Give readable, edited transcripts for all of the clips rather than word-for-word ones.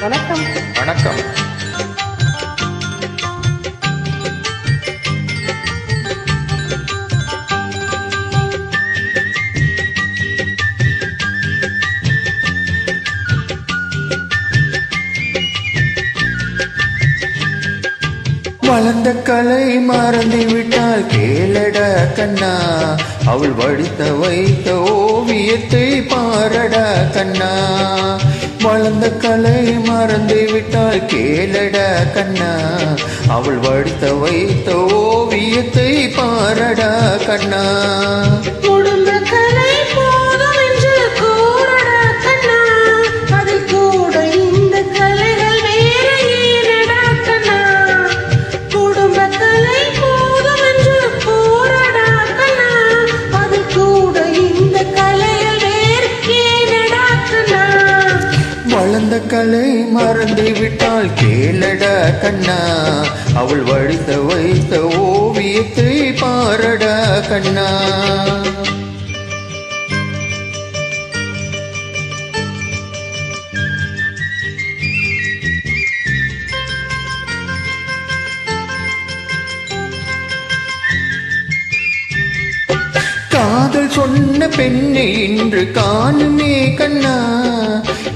வணக்கம். வணக்கம். வளர்ந்த கலை மறந்து விட்டால் கேளடா கண்ணா, அவள் வடித்த வைத்த ஓவியத்தை பாரடா கண்ணா. வளர்ந்த கலை மறந்து விட்டால் கேளடா கண்ணா, அவள் வடித்த வைத்த ஓவியத்தை பாரடா கண்ணா. வளர்ந்த கலை மறந்து விட்டால் கேளடா கண்ணா, அவள் வடித்த வைத்த ஓவியத்தை பாரடா கண்ணா. காதல் சொன்ன பெண்ணை இன்று காணுமே கண்ணா,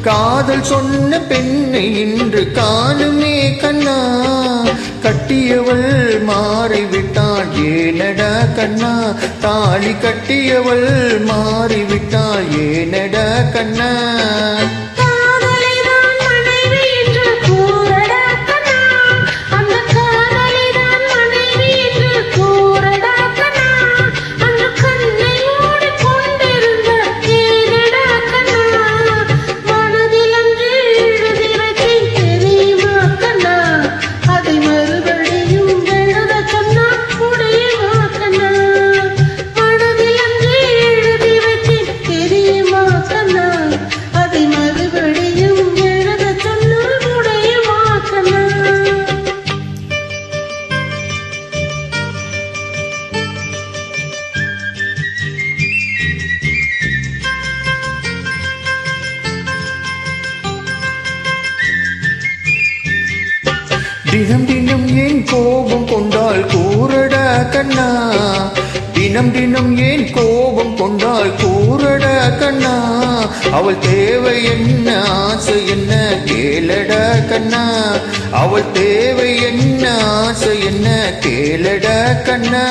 காதல் சொன்ன பெண்ணை இன்று காணுமே கண்ணா. கட்டியவள் மாறிவிட்டாள் ஏனடா கண்ணா, தாலி கட்டியவள் மாறிவிட்டாள் ஏனடா கண்ணா. தினம் தினம் ஏன் கோபம் கொண்டால் கூறடா கண்ணா, தினம் தினம் ஏன் கோபம் கொண்டால் கூறடா கண்ணா. அவள் தேவை என்ன ஆசை என்ன கேளடா கண்ணா, அவள் தேவை என்ன ஆசை என்ன கேளடா கண்ணா.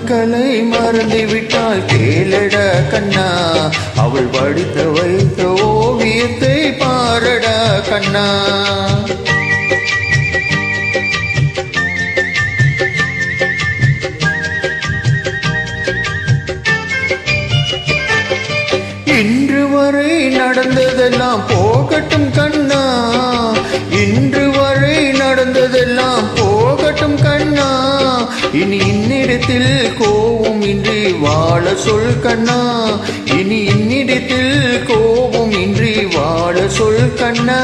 கலை மறந்து விட்டால் கேளடா கண்ணா, அவள் வடித்த வைத்த ஓவியத்தை பாரடா கண்ணா. இன்று வரை நடந்ததெல்லாம் போகட்டும் கண்ணா, இன்று வரை நடந்ததெல்லாம் போகட்டும் கண்ணா. இனி இன்னிடத்தில் கோபம் இன்றி வாழ சொல் கண்ணா, இனி இன்னிடத்தில் கோபம் இன்றி வாழ சொல் கண்ணா.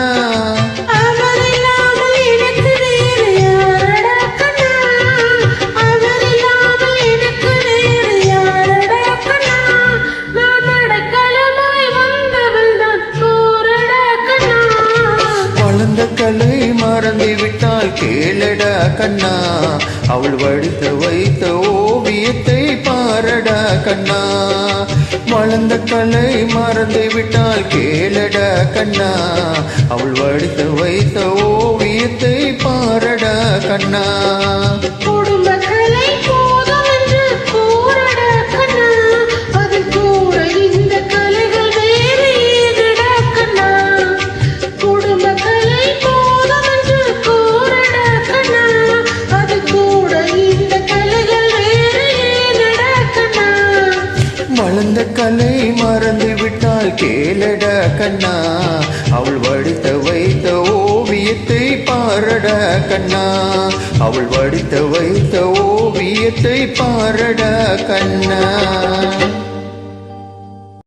கலை மறந்து விட்டால் கேளடா கண்ணா, அவள் வடித்த வைத்த ஓவியத்தை பாரடா கண்ணா. வளர்ந்த கலை மறந்து விட்டால் கேளடா கண்ணா, அவள் வடித்த வைத்த ஓவியத்தை பாரடா கண்ணா. வளர்ந்த கலை மறந்து விட்டால் கேளடா கண்ணா, அவள் வடித்த வைத்த ஓவியத்தை பாரடா கண்ணா, அவள் வடித்த வைத்த ஓவியத்தை பாரடா கண்ணா.